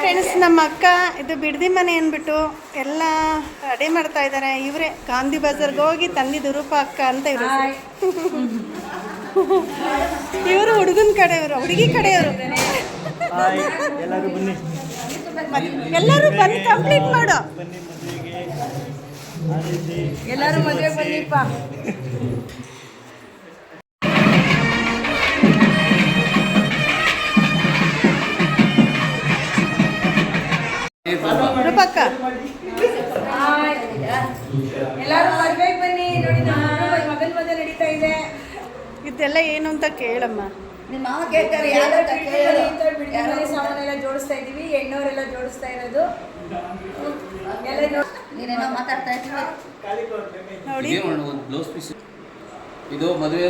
Friends, ನಮ್ಮ ಅಕ್ಕ ಇದು ಬಿಡದಿ ಮನೆ ಅಂದ್ಬಿಟ್ಟು ಎಲ್ಲ ರೆಡಿ ಮಾಡ್ತಾ ಇದ್ದಾರೆ. ಇವರೇ ಗಾಂಧಿ ಬಜಾರ್ಗೆ ಹೋಗಿ ತಂದಿದ್ದು ರೂಪ ಅಕ್ಕ ಅಂತ ಇವರು. ಇವರು ಹುಡುಗನ ಕಡೆಯವರು, ಹುಡುಗಿ ಕಡೆಯವರು. ಎಲ್ಲರೂ ಬಂದು ಕಂಪ್ಲೀಟ್ ಮಾಡು. ಎಲ್ಲರೂ ಮದುವೆ ಬನ್ನಿಪ್ಪ. ರೂಪಕ್ಕ ಎಲ್ಲರೂ ಮದುವೆಗೆ ಬನ್ನಿ. ನೋಡಿ ಮಗನ ಮದುವೆ ನಡೀತಾ ಇದೆ. ಇದೆಲ್ಲ ಏನು ಅಂತ ಕೇಳಮ್ಮ. ಸಾಮಾನೆಲ್ಲ ಜೋಡಿಸ್ತಾ ಇದೀವಿ. ಹೆಣ್ಣವರೆಲ್ಲ ಜೋಡಿಸ್ತಾ ಇರೋದು ನೀನೇನೋ ಮಾತಾಡ್ತಾ ಇದ್ದೀವಿ ನೋಡಿ. ಬ್ಲೌಸ್ ಪೀಸ್ ಇದು ಮದುವೆ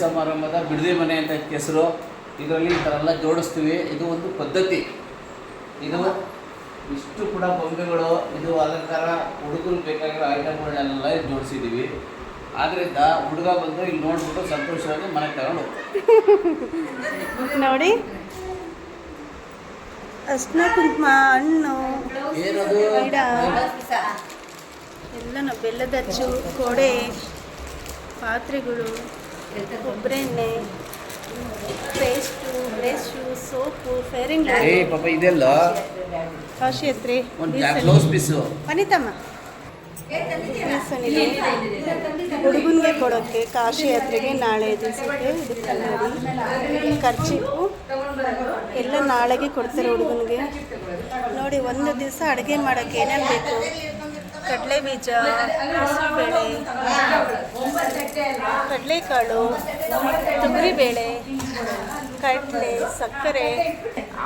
ಸಮಾರಂಭದ ಬಿಡದಿ ಮನೆ ಅಂತ ಹೆಸರು. ಇದರಲ್ಲಿ ಈ ಥರ ಎಲ್ಲ ಜೋಡಿಸ್ತೀವಿ. ಇದು ಒಂದು ಪದ್ಧತಿ. ಇದು ಇಷ್ಟು ಕೂಡ ಗೊಂಬೆಗಳು, ಇದು ಅಲಂಕಾರ, ಹುಡುಗರು ಬೇಕಾಗಿರೋ ಐಟಮ್ಗಳನ್ನೆಲ್ಲ ಜೋಡಿಸಿದ್ದೀವಿ. ಆದ್ದರಿಂದ ಹುಡುಗ ಬಂದು ಇಲ್ಲಿ ನೋಡ್ಬಿಟ್ಟು ಸಂತೋಷವಾಗಿ ಮನೆಗೆ ತಗೊಂಡು ನೋಡಿ. ಅರ್ಶಿನ ಕುಂಕುಮ, ಹಣ್ಣು, ಗಿಡ ಎಲ್ಲ ಬೆಲ್ಲದ ಅಚ್ಚು, ಕೊಡೆ, ಪಾತ್ರೆಗಳು, ಕೊಬ್ಬರೆಣ್ಣೆ, ಪೇಸ್ಟು, ಬ್ರಷು, ಸೋಪು, ಫೇರಿಂಗ್ ಪಾಪ ಇದೆಲ್ಲ ಕಾಶಿ ಹತ್ರಿ ಬ್ಲೌಸ್ ಪೀಸು ವನಿತಮ್ಮ ಹುಡುಗನಿಗೆ ಕೊಡೋಕ್ಕೆ ಕಾಶಿ ಯಾತ್ರೆಗೆ ನಾಳೆ ದಿವಸಕ್ಕೆ ಇದಕ್ಕೆ ನೋಡಿ. ಖರ್ಚಿಪ್ಪು ಎಲ್ಲ ನಾಳೆಗೆ ಕೊಡ್ತಾರೆ ಹುಡುಗನಿಗೆ. ನೋಡಿ, ಒಂದು ದಿವಸ ಅಡುಗೆ ಮಾಡೋಕ್ಕೆ ಏನೇನು ಬೇಕು: ಕಡಲೆ ಬೀಜ, ಹೆಸರುಬೇಳೆ, ಕಡಲೆಕಾಳು, ತೊಗರಿಬೇಳೆ, ಕಡಲೆ, ಸಕ್ಕರೆ,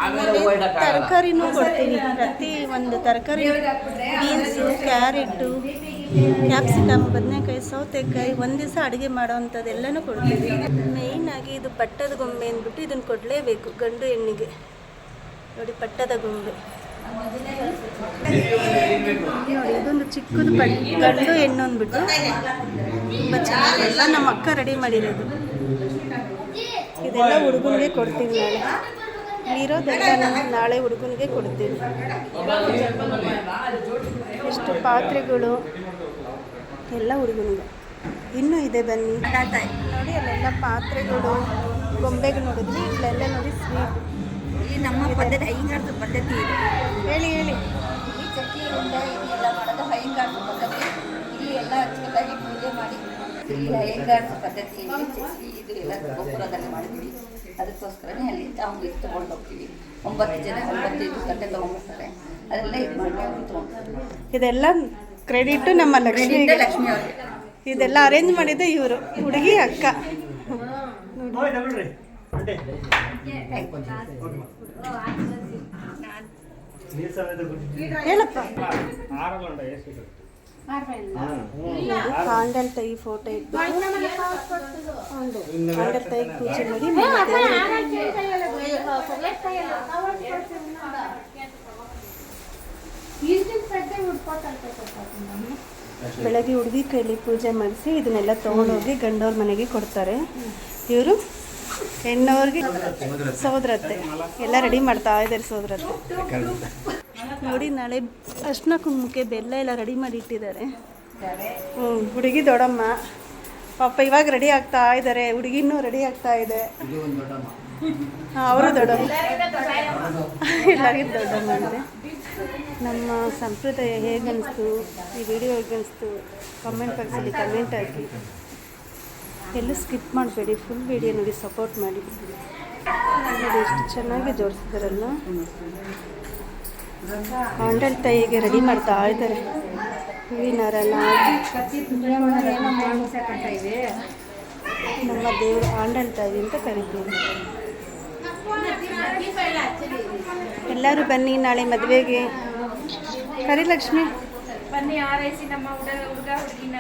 ಆಮೇಲೆ ತರಕಾರಿನೂ ಕೊಡ್ತೀವಿ. ಪ್ರತಿ ಒಂದು ತರಕಾರಿ, ಬೀನ್ಸು, ಕ್ಯಾರೆಟು, ಕ್ಯಾಪ್ಸಿಕಮ್, ಬದನೆಕಾಯಿ, ಸೌತೆಕಾಯಿ, ಒಂದು ದಿವಸ ಅಡುಗೆ ಮಾಡೋವಂಥದ್ದು ಎಲ್ಲನೂ ಕೊಡ್ತೀವಿ. ಮೇಯ್ನಾಗಿ ಇದು ಪಟ್ಟದ ಗೊಂಬೆ ಅಂದ್ಬಿಟ್ಟು ಇದನ್ನು ಕೊಡಲೇಬೇಕು ಗಂಡು ಹೆಣ್ಣಿಗೆ. ನೋಡಿ, ಪಟ್ಟದ ಗೊಂಬೆ ನೋಡಿ. ಇದೊಂದು ಚಿಕ್ಕದು ಗಂಡು ಹೆಣ್ಣು ಅಂದ್ಬಿಟ್ಟು ತುಂಬ ಚೆನ್ನಾಗೆಲ್ಲ ನಮ್ಮ ಅಕ್ಕ ರೆಡಿ ಮಾಡಿರೋದು. ಇದೆಲ್ಲ ಹುಡುಗನಿಗೆ ಕೊಡ್ತೀವಿ. ನಾಳೆ ಇರೋದೆಲ್ಲ ನಾಳೆ ಹುಡುಗನಿಗೆ ಕೊಡ್ತೀವಿ. ಎಷ್ಟು ಪಾತ್ರೆಗಳು ಎಲ್ಲ ಹುಡುಗನಿಗೆ. ಇನ್ನೂ ಇದೆ, ಬನ್ನಿ ನೋಡಿ. ಅಲ್ಲೆಲ್ಲ ಪಾತ್ರೆಗಳು, ಗೊಂಬೆಗಳು ನೋಡಿದ್ವಿ. ಇಲ್ಲೆಲ್ಲ ನೋಡಿ ಸ್ವೀಟ್. ಈ ನಮ್ಮ ಪದ್ಧತಿ ಹೈಂಗಾರದ ಪದ್ಧತಿ ಇದೆ. ಹೇಳಿ ಈ ಚಕ್ಕಿ ಉಂಡೆ ಇದೆಲ್ಲ ಮಾಡೋದು ಹೈಂಗಾರದ ಪದ್ಧತಿ. ಇಲ್ಲಿ ಎಲ್ಲ ಅಚ್ಚುಕಟ್ಟಾಗಿ ಪೂಜೆ ಮಾಡಿ ಇಲ್ಲಿ ಹೈಂಗಾರದ ಪದ್ಧತಿ ಇದು ಎಲ್ಲ ಗೋಪುರದಲ್ಲಿ ಮಾಡಿದ್ವಿ. ಅದಕ್ಕೋಸ್ಕರನೇ ಅಲ್ಲಿ ನಾವು ಇದು ತೊಗೊಂಡು ಹೋಗ್ತೀವಿ. 9 ಜನ 9 ಗಂಟೆ ತೊಗೊಂಡ್ಬರ್ತಾರೆ. ಅದೆಲ್ಲ ಇದು ಮಾಡಿ ತೊಗೊಂಡು ಇದೆಲ್ಲ ಕ್ರೆಡಿಟು ನಮ್ಮ ಲಕ್ಷ್ಮಿ ಅವ್ರಿಗೆ. ಇದೆಲ್ಲ ಅರೇಂಜ್ ಮಾಡಿದ್ದೆ ಇವರು, ಹುಡುಗಿ ಅಕ್ಕ. ಹೇಳಪ್ಪ. ಕಾಂಡಲ್ ತಾಯಿ ಫೋಟೋ ಇಟ್ಟು ಕಾಂಡಲ್ ತಾಯಿ ಪೂಜೆ ಮಾಡಿ ಬೆಳಗ್ಗೆ ಹುಡುಗಿ ಕೈಲಿ ಪೂಜೆ ಮಾಡಿಸಿ ಇದನ್ನೆಲ್ಲ ತೊಗೊಂಡೋಗಿ ಗಂಡವ್ರ ಮನೆಗೆ ಕೊಡ್ತಾರೆ. ಇವರು ಹೆಣ್ಣವ್ರಿಗೆ ಸೋದರತ್ತೆ ಎಲ್ಲ ರೆಡಿ ಮಾಡ್ತಾ ಇದ್ದಾರೆ. ಸೋದರತ್ತೆ ನೋಡಿ, ನಾಳೆ ಅರ್ಶಿನ ಕುಂಕುಮಕ್ಕೆ ಬೆಲ್ಲ ಎಲ್ಲ ರೆಡಿ ಮಾಡಿ ಇಟ್ಟಿದ್ದಾರೆ. ಹುಡುಗಿ ದೊಡ್ಡಮ್ಮ ಪಾಪ ಇವಾಗ ರೆಡಿ ಆಗ್ತಾ ಇದ್ದಾರೆ. ಹುಡುಗಿನೂ ರೆಡಿ ಆಗ್ತಾ ಇದೆ. ಅವರು ದೊಡ್ಡಮ್ಮ, ಎಲ್ಲರಿಗೂ ದೊಡ್ಡಮ್ಮ ಅಂದರೆ. ನಮ್ಮ ಸಂಪ್ರದಾಯ ಹೇಗನ್ನಿಸ್ತು, ಈ ವಿಡಿಯೋ ಹೇಗನ್ನಿಸ್ತು ಕಮೆಂಟ್ ಬಾಕ್ಸಲ್ಲಿ ಕಮೆಂಟ್ ಹಾಕಿ. ಎಲ್ಲೂ ಸ್ಕಿಪ್ ಮಾಡಬೇಡಿ, ಫುಲ್ ವಿಡಿಯೋ ನೋಡಿ, ಸಪೋರ್ಟ್ ಮಾಡಿ. ನೋಡಿ ಎಷ್ಟು ಚೆನ್ನಾಗಿ ಜೋಡಿಸಿದಾರಲ್ಲ. ಕಾಂಡಲ್ ತಾಯಿಗೆ ರೆಡಿ ಮಾಡ್ತಾ ಇದ್ದಾರೆ. ಹೂವಿನಾರಲ್ಲ ನಮ್ಮ ದೇವರು ಆಂಡಲ್ ತಾಯಿ ಅಂತ ಕರಿತೀವಿ. ಎಲ್ಲರೂ ಬನ್ನಿ ನಾಳೆ ಮದುವೆಗೆ. ಕರಿ ಲಕ್ಷ್ಮಿ ಬನ್ನಿ, ಆರೈಸಿ ನಮ್ಮ ಹುಡುಗ ಹುಡುಗಿನ.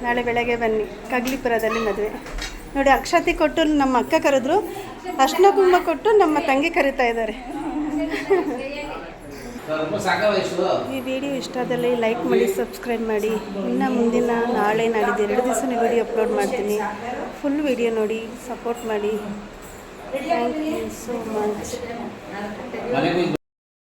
ನಾಳೆ ಬೆಳಗ್ಗೆ ಬನ್ನಿ. ಕಗ್ಲಿಪುರದಲ್ಲಿ ಮದುವೆ ನೋಡಿ. ಅಕ್ಷತೆ ಕೊಟ್ಟು ನಮ್ಮ ಅಕ್ಕ ಕರೆದ್ರು, ಅರ್ಶಿನ ಕುಂಕುಮ ಕೊಟ್ಟು ನಮ್ಮ ತಂಗಿ ಕರಿತಾ ಇದ್ದಾರೆ. ಈ ವಿಡಿಯೋ ಇಷ್ಟ ಆದಲ್ಲಿ ಲೈಕ್ ಮಾಡಿ, ಸಬ್ಸ್ಕ್ರೈಬ್ ಮಾಡಿ. ಇನ್ನು ಮುಂದಿನ ನಾಳೆ ನಾಡಿದ್ದು 2 ದಿವಸ ವಿಡಿಯೋ ಅಪ್ಲೋಡ್ ಮಾಡ್ತೀನಿ. ಫುಲ್ ವಿಡಿಯೋ ನೋಡಿ, ಸಪೋರ್ಟ್ ಮಾಡಿ. Thank you so much. ಮನೆಗೂ